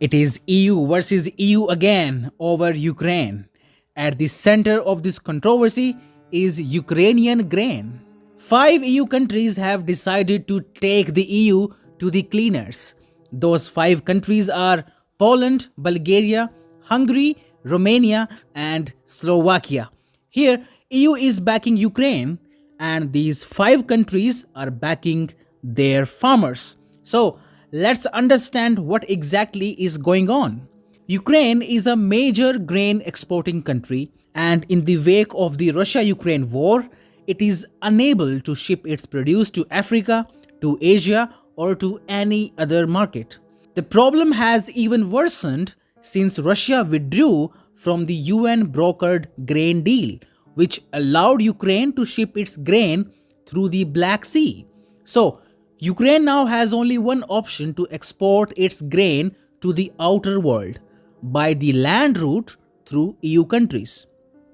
It is EU versus EU again over Ukraine. At the center of this controversy is Ukrainian grain. 5 EU countries have decided to take the EU to the cleaners. Those 5 countries are Poland, Bulgaria, Hungary, Romania, and Slovakia. Here, EU is backing Ukraine, and these 5 countries are backing their farmers. So, let's understand what exactly is going on. Ukraine is a major grain exporting country, and in the wake of the Russia-Ukraine war, it is unable to ship its produce to Africa, to Asia, or to any other market. The problem has even worsened since Russia withdrew from the UN brokered grain deal, which allowed Ukraine to ship its grain through the Black Sea. So, Ukraine now has only one option to export its grain to the outer world, by the land route through EU countries.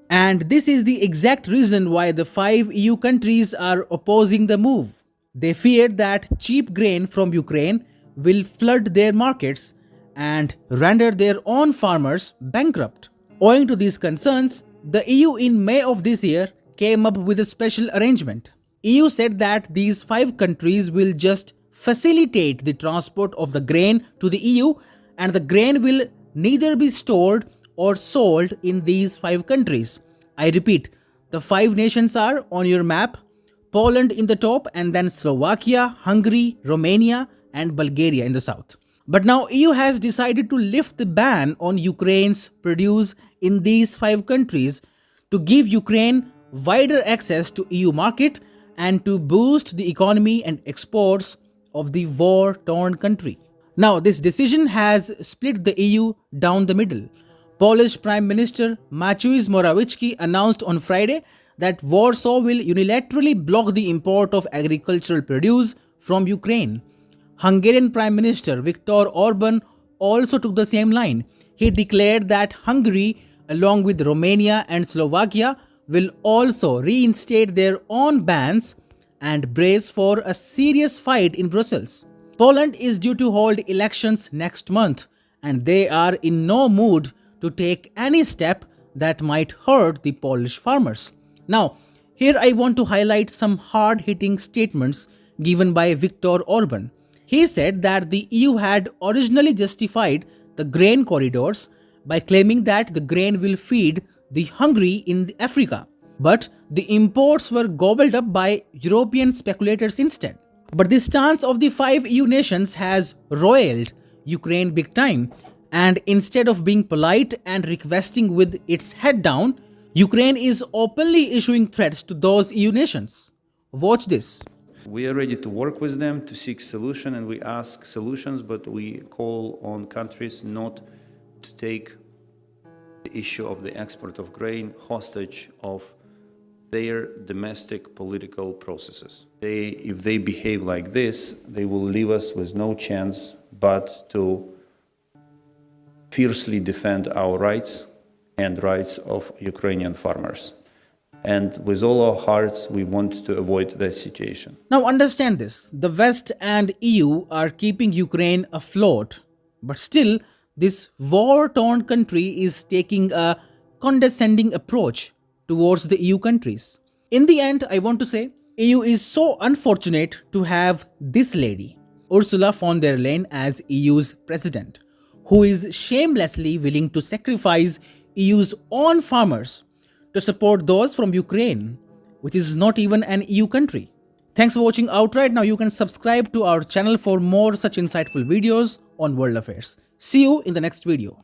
And this is the exact reason why the 5 EU countries are opposing the move. They fear that cheap grain from Ukraine will flood their markets and render their own farmers bankrupt. Owing to these concerns, the EU in May of this year came up with a special arrangement. EU said that these 5 countries will just facilitate the transport of the grain to the EU, and the grain will neither be stored or sold in these 5 countries. I repeat, the 5 nations are on your map: Poland in the top, and then Slovakia, Hungary, Romania, and Bulgaria in the south. But now EU has decided to lift the ban on Ukraine's produce in these 5 countries to give Ukraine wider access to EU market and to boost the economy and exports of the war-torn country. Now, this decision has split the EU down the middle. Polish Prime Minister Mateusz Morawiecki announced on Friday that Warsaw will unilaterally block the import of agricultural produce from Ukraine. Hungarian Prime Minister Viktor Orban also took the same line. He declared that Hungary, along with Romania and Slovakia, will also reinstate their own bans and brace for a serious fight in Brussels. Poland is due to hold elections next month, and they are in no mood to take any step that might hurt the Polish farmers. Now, here I want to highlight some hard-hitting statements given by Viktor Orban. He said that the EU had originally justified the grain corridors by claiming that the grain will feed the hungry in Africa, but the imports were gobbled up by European speculators instead. But the stance of the 5 EU nations has roiled Ukraine big time, and instead of being polite and requesting with its head down, Ukraine is openly issuing threats to those EU nations. Watch this. We are ready to work with them to seek solution, and we ask solutions, but we call on countries not to take the issue of the export of grain hostage of their domestic political processes. If they behave like this, they will leave us with no chance but to fiercely defend our rights and rights of Ukrainian farmers. And with all our hearts, we want to avoid that situation. Now understand this, the West and EU are keeping Ukraine afloat, but still this war-torn country is taking a condescending approach towards the EU countries. In the end, I want to say, EU is so unfortunate to have this lady, Ursula von der Leyen, as EU's president, who is shamelessly willing to sacrifice EU's own farmers to support those from Ukraine, which is not even an EU country. Thanks for watching Outright. Now you can subscribe to our channel for more such insightful videos on world affairs. See you in the next video.